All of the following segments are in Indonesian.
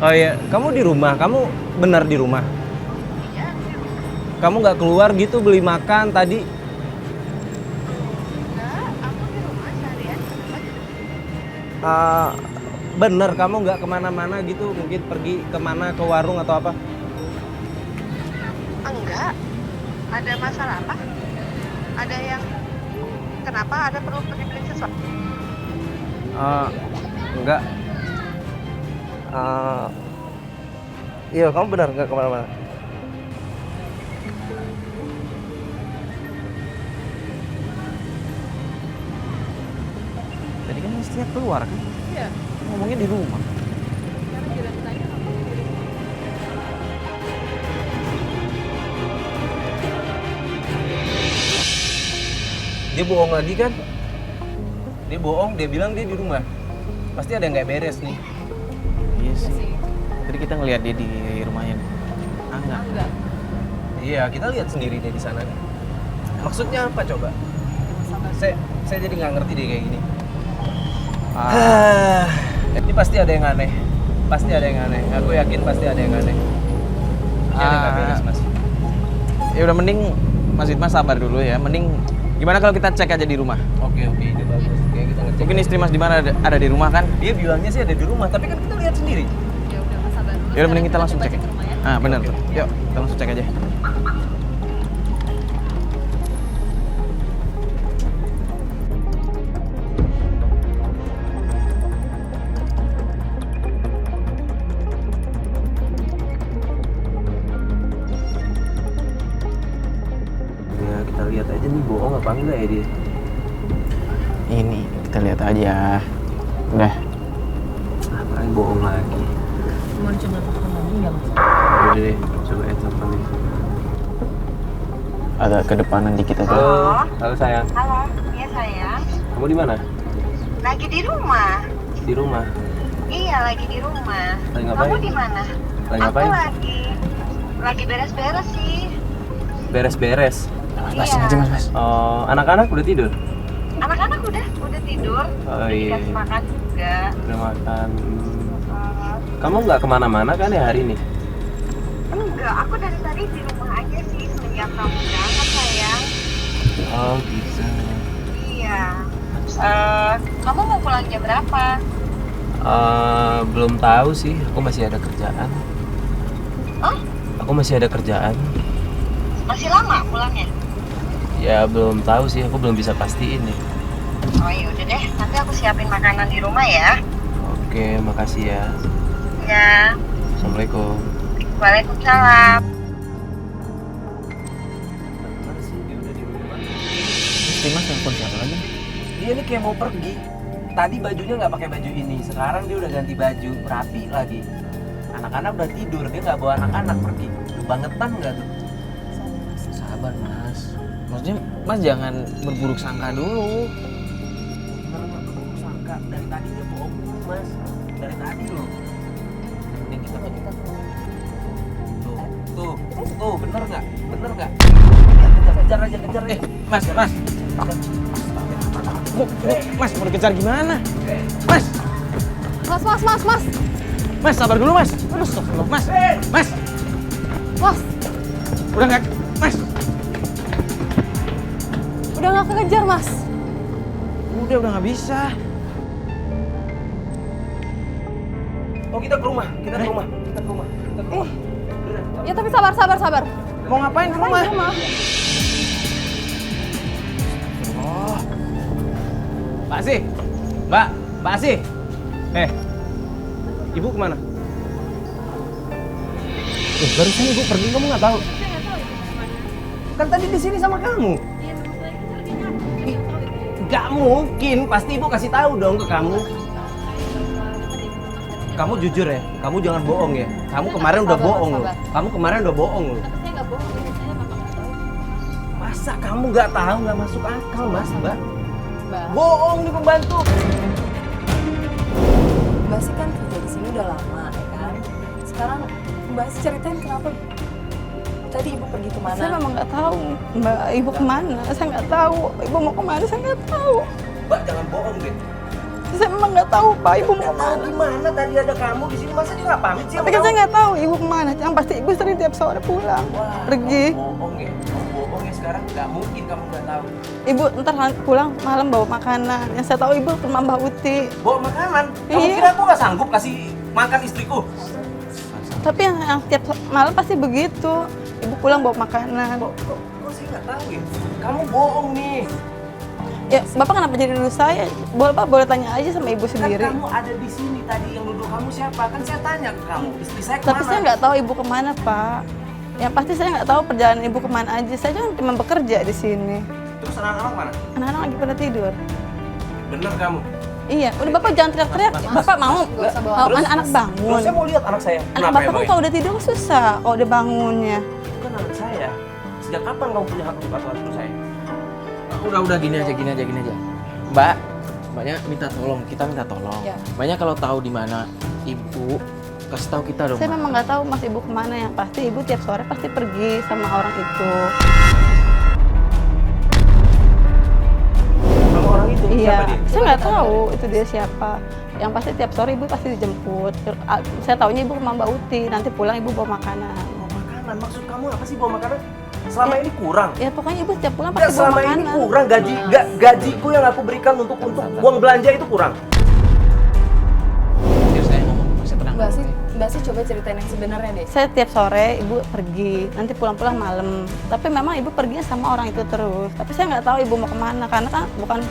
Oh iya, kamu di rumah? Kamu benar di rumah? Iya. Kamu nggak keluar gitu beli makan tadi? Enggak, aku di rumah seharian. Uh, bener, kamu nggak kemana-mana gitu? Mungkin pergi kemana, ke warung atau apa? Enggak. Ada masalah apa? Ada yang kenapa? Ada perlu beli sesuatu? Enggak. Iya, kamu benar nggak kemana-mana. Tadi kan istrinya keluar kan? Iya. Ngomongnya di rumah. Karena bilang tanya kamu di rumah. Dia bohong lagi kan? Dia bohong, dia bilang dia di rumah. Pasti ada yang nggak beres nih. Iya sih. Tadi kita ngelihat dia di rumahnya. Enggak. Enggak. Iya, kita lihat sendiri dia di sana. Maksudnya apa coba? Saya jadi nggak ngerti deh kayak gini. Ini pasti ada yang aneh. Pasti ada yang aneh. Aku yakin pasti ada yang aneh. Ini ada yang nggak beres, Mas. Ya udah, mending Mas Itma sabar dulu ya. Mending gimana kalau kita cek aja di rumah? Oke, itu bagus. Kayak kita ngecek. Mungkin istri Mas di mana ada di rumah kan? Dia bilangnya sih ada di rumah, tapi kan kita lihat sendiri. Ya udah, Mas sabar dulu. Ya udah, mending kita langsung coba cek. ke rumah ya. Ah, benar. Yuk, kita langsung cek aja. Ya, kita lihat aja nih bohong apa enggak ya dia. Ini kita lihat aja. Udah. Apaan bohong lagi? Mau coba telepon lagi nggak, Mas? Udah deh, coba aja telepon deh. Agak ke depanan dikit aja. Halo sayang. Halo, iya sayang. Kamu di mana? Lagi di rumah. Di rumah. Iya, lagi di rumah. Lagi ngapain? Kamu di mana? Lagi Aku ngapain? lagi beres-beres sih. Beres-beres. Iya. Mas. Oh, anak-anak udah tidur? Anak-anak udah tidur. Oh, Udah iya. dikasih makan juga. Udah makan. Eh, Kamu nggak kemana-mana kan ya hari ini? enggak, aku dari tadi di rumah aja sih semenjak kamu berangkat sayang. Oh gitu. Iya. Kamu mau pulang jam berapa? Belum tahu sih. Aku masih ada kerjaan. Oh, Aku masih ada kerjaan. masih lama pulangnya? Ya belum tahu sih. Aku belum bisa pastiin nih. Oh ya udah deh, nanti aku siapin makanan di rumah ya. Oke, makasih ya. Ya. Assalamualaikum. Waalaikumsalam. Istri Mas telepon siapa lagi? Dia ini kayak mau pergi. Tadi bajunya nggak pakai baju ini. Sekarang dia udah ganti baju, rapi lagi. Anak-anak udah tidur, dia nggak bawa anak-anak pergi. Bangetan nggak tuh? Sabar Mas. Maksudnya Mas jangan berburuk sangka dulu. Gimana nggak berburuk sangka? Dari tadi dia bohong dulu Mas. Dari tadi loh. Mending kita tuh, bener nggak? Bener nggak? Kejar aja. Mas. Mas, mau dikejar gimana? Mas, Mas, sabar dulu, Mas. Aduh, Mas. Udah nggak, Mas. Udah nggak kekejar, Mas. Udah nggak bisa. Oh, kita ke rumah. Ya tapi sabar. Mau ngapain ke rumah? Oh. Mbak Asih. Mbak Asih. Ibu kemana? Barusan ibu pergi, kamu nggak tahu? Saya nggak tahu ibu kemana. Kan tadi di sini sama kamu. Iya, memang saya kan lagi nyari. Nggak mungkin, pasti ibu kasih tahu dong ke kamu. Kamu jujur ya, kamu jangan bohong ya. Kamu kemarin udah bohong loh. Kamu kemarin udah bohong loh. Tapi saya nggak bohong, saya bapak nggak tahu. Masa kamu nggak tahu, nggak masuk akal, Mas, Mbak? Mbak, Bohong nih pembantu. Mbak sih kan kerja di sini udah lama ya kan. Sekarang Mbak sih ceritain kenapa tadi ibu pergi kemana? Saya memang nggak tahu Mbak ibu kemana. Saya nggak tahu ibu mau kemana. Saya nggak tahu. Mbak jangan bohong deh. Saya memang nggak tahu Pak, ibu mau Nggak tahu kemana. gimana tadi ada kamu di sini, masa dia nggak pamit sih? Tapi kan saya nggak tahu ibu kemana. Yang pasti ibu sering tiap sore pulang, pergi. Bohong ya, bohong ya sekarang nggak mungkin kamu nggak tahu. Ibu ntar pulang malam bawa makanan. Yang saya tahu ibu ke rumah Mbak Uti. Bawa makanan? Kamu Iya. kira aku nggak sanggup kasih makan istriku? Tapi yang tiap malam pasti begitu. Ibu pulang bawa makanan. Kok sih nggak tahu ya? Kamu bohong nih. Ya, Bapak kenapa jadi nuduh saya? Bapak boleh tanya aja sama ibu Kan sendiri. kamu ada di sini tadi, yang nuduh kamu siapa? Kan saya tanya ke kamu, istri saya kemana? Tapi saya nggak tahu ibu kemana, Pak. Yang pasti saya nggak tahu perjalanan ibu kemana aja. Saya kan cuma bekerja di sini. Terus anak-anak mana? Anak-anak lagi pada tidur. Bener kamu? Iya, udah Bapak jangan teriak-teriak. Bapak mau Nggak usah bawa. mau Terus- anak-anak bangun. Terus saya mau lihat anak saya. Anak Bapak kan kalau udah tidur susah kalau udah bangunnya. Itu kan anak saya. Sejak kapan kamu punya hak untuk atur atur saya? Udah gini aja. Mbaknya minta tolong, kita minta tolong. Ya. Mbaknya kalau tahu di mana ibu, kasih tahu kita dong. Saya Mbak. memang nggak tahu mas ibu kemana, yang pasti ibu tiap sore pasti pergi sama orang itu. Sama orang itu siapa Iya, dia? saya nggak tahu itu dia siapa. Yang pasti tiap sore ibu pasti dijemput. Saya taunya ibu ke rumah Mbak Uti, nanti pulang ibu bawa makanan. Bawa makanan, maksud kamu apa sih bawa makanan? Selama ini kurang. Ya pokoknya ibu setiap pulang Nggak, pasti bawa selama makanan. ini kurang gajiku yang aku berikan untuk uang belanja itu kurang. Saya ngomong, masih tenang. Mbak sih coba ceritain yang sebenarnya deh. Saya tiap sore ibu pergi, nanti pulang-pulang malam. Tapi memang ibu perginya sama orang itu terus. Tapi saya nggak tahu ibu mau kemana, karena kan bukan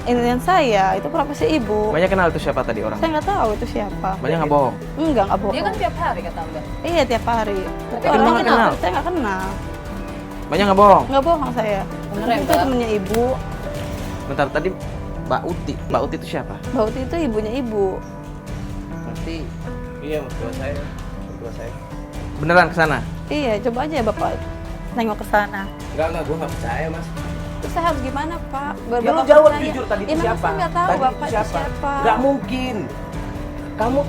inian saya, itu profesi ibu. Banyak kenal itu siapa tadi orang? Saya nggak tahu itu siapa. Banyak nggak bohong. Enggak bohong. Dia kan tiap hari kata Mbak. Iya tiap hari. Tapi Itu orangnya nggak kenal? saya nggak kenal. Banyak nggak bohong. Nggak bohong saya. Bener ya, Itu Mbak? temennya ibu. Bentar, tadi Mbak Uti. Mbak Uti itu siapa? Mbak Uti itu ibunya ibu. Berarti iya, mertua saya. Beneran ke sana? Iya, coba aja ya Bapak nengok ke sana. Enggak, gue nggak percaya, Mas. Terus saya harus gimana, Pak? Biar Ya lu Bapak jawab percaya. jujur, tadi Ya, itu memang siapa? saya nggak tahu Tadi Bapak itu siapa. Nggak mungkin.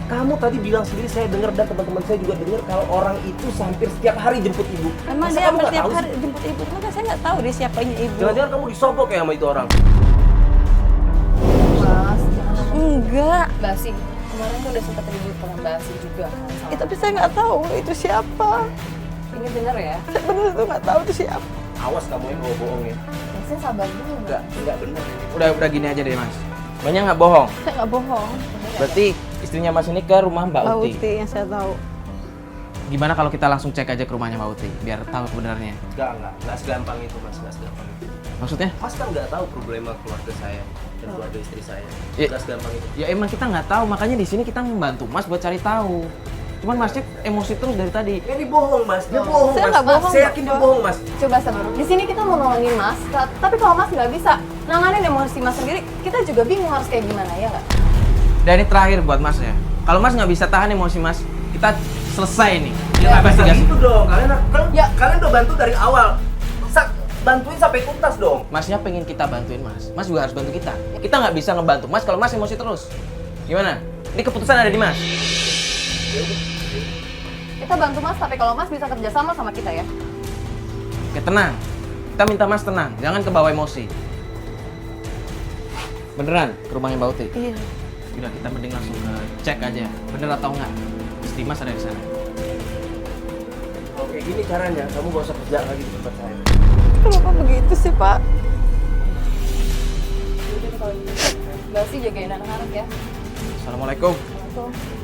Kamu tadi bilang sendiri, saya dengar dan teman-teman saya juga dengar kalau orang itu hampir setiap hari jemput ibu. Memang Masa dia kamu hampir nggak tiap tahu hari sih? jemput ibu. Maka saya nggak tahu dia siapanya ibu. Jangan-jangan kamu disogok ya sama itu orang. Mas, jangan ngomong. Enggak. Mbak sih, kemarin tuh udah sempat ribut sama Mbak sih juga kan. sama- Tapi saya nggak tahu itu siapa. Ini bener ya? Saya bener tuh nggak tahu itu siapa. Awas kamu yang bohong ya. Saya sabar dulu Mbak. Enggak benar. Udah gini aja deh, Mas. Banyak nggak bohong. Saya nggak bohong. Berarti istrinya Mas ini ke rumah Mbak Mbak Uti. Uti yang saya tahu. Gimana kalau kita langsung cek aja ke rumahnya Mbak Uti, biar tahu kebenarannya? Enggak segampang itu, Mas. Enggak segampang itu. Maksudnya? Mas kan nggak tahu problema keluarga saya dan keluarga istri saya. Iya. Enggak segampang itu. Ya emang kita nggak tahu, makanya di sini kita membantu Mas buat cari tahu. Cuman Masnya emosi terus dari tadi. Ini bohong, Mas. Dia bohong, Saya Mas. nggak bohong, Saya yakin dia Bapak. bohong, Mas. Coba sabar. Di sini kita mau nolongin Mas, tapi kalau Mas nggak bisa nanganin emosi Mas sendiri, kita juga bingung harus kayak gimana ya nggak? Dan ini terakhir buat Mas ya. Kalau Mas nggak bisa tahan emosi Mas, kita selesai nih. Kita Nggak investigasi. gitu dong. Ya. Kalian udah bantu dari awal. Bantuin sampai tuntas dong. Masnya pengen kita bantuin Mas. Mas juga harus bantu kita. Kita nggak bisa ngebantu Mas kalau Mas emosi terus. Gimana? Ini keputusan ada di Mas. Kita bantu Mas, tapi kalau Mas bisa kerjasama sama kita ya. Oke, tenang. Kita minta Mas tenang, jangan kebawa emosi. Beneran ke rumahnya Mbak Uti? Iya. Udah, kita mending langsung cek aja. Bener atau enggak? Istri Mas ada di sana. Oke, gini caranya. Kamu gak usah kerja lagi di tempat saya. Kenapa begitu sih, Pak? Udah kalau gitu. Mbak sih jagain anak-anak ya. Assalamualaikum. Assalamualaikum.